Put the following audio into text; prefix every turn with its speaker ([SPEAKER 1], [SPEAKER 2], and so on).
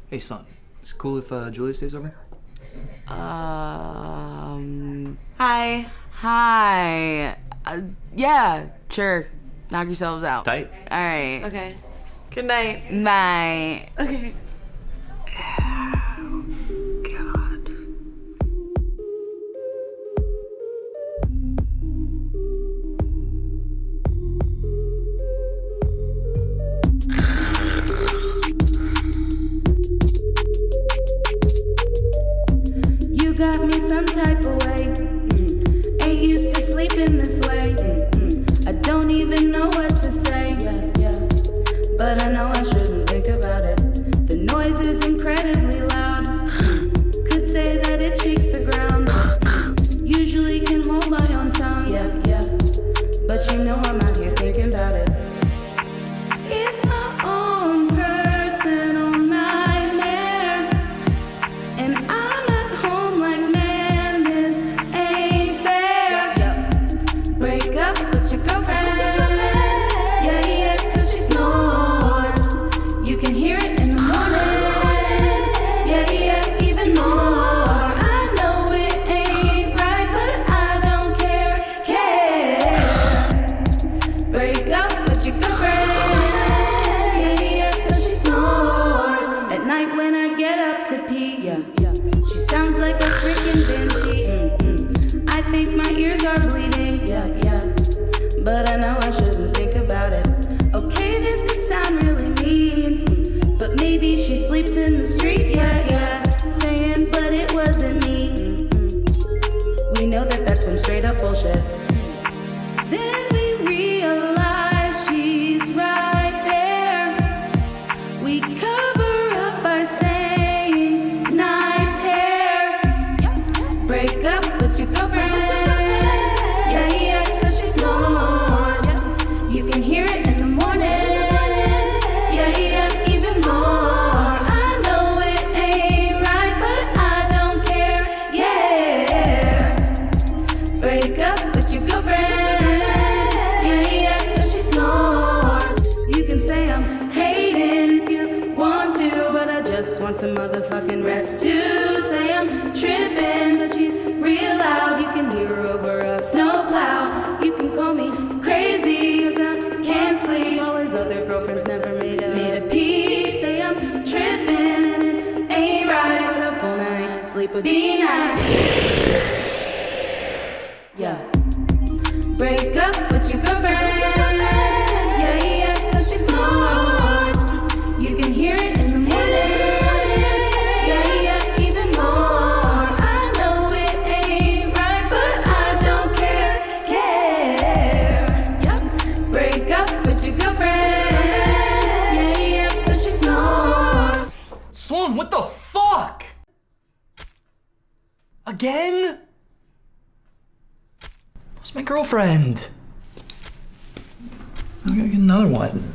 [SPEAKER 1] Hey, son. It's cool if Julia stays over?
[SPEAKER 2] Hi. Hi. Yeah, sure. Knock yourselves out.
[SPEAKER 1] Tight.
[SPEAKER 2] All right.
[SPEAKER 3] Okay. Good night.
[SPEAKER 2] Bye.
[SPEAKER 3] Okay.
[SPEAKER 2] God.
[SPEAKER 4] You got me some type of way. Ain't used to sleeping this way. I don't even know what to say. But I know I shouldn't think about it. The noise is incredibly loud. Could say that it shakes the ground. Usually can hold my own tongue. But you know I'm out here thinking about it. It's my own personal nightmare. And I'm at home like, man, this ain't fair. Break up with your girlfriend. Yeah, 'cause she snores. You can hear it in the morning. Yeah, even more. I know it ain't right, but I don't care. Break up with your girlfriend. Yeah, 'cause she snores. At night when I get up to pee, she sounds like a freaking banshee. I think my ears are bleeding. But I know I shouldn't think about it. Okay, this could sound really mean, but maybe she sleeps in the street. Saying, but it wasn't me. We know that that's some straight up bullshit. Then we realize she's right there. We cover up by saying nice hair. Break up with your girlfriend. Yeah, 'cause she snores. You can hear it in the morning. Yeah, even more. I know it ain't right, but I don't care. Break up with your girlfriend. Yeah, 'cause she snores. You can say I'm hating if you want to, but I just want some motherfucking rest too. Say I'm tripping, but she's real loud. You can hear her over a snowplow. You can call me crazy, 'cause I can't sleep. All his other girlfriends never made a peep. Say I'm tripping and it ain't right, but a full night's sleep would be nice. Break up with your girlfriend. Yeah, 'cause she snores. You can hear it in the morning. Yeah, even more. I know it ain't right, but I don't care. Break up with your girlfriend. Yeah, 'cause she snores.
[SPEAKER 1] Sloan, what the fuck? Again? Where's my girlfriend? I'm gonna get another one.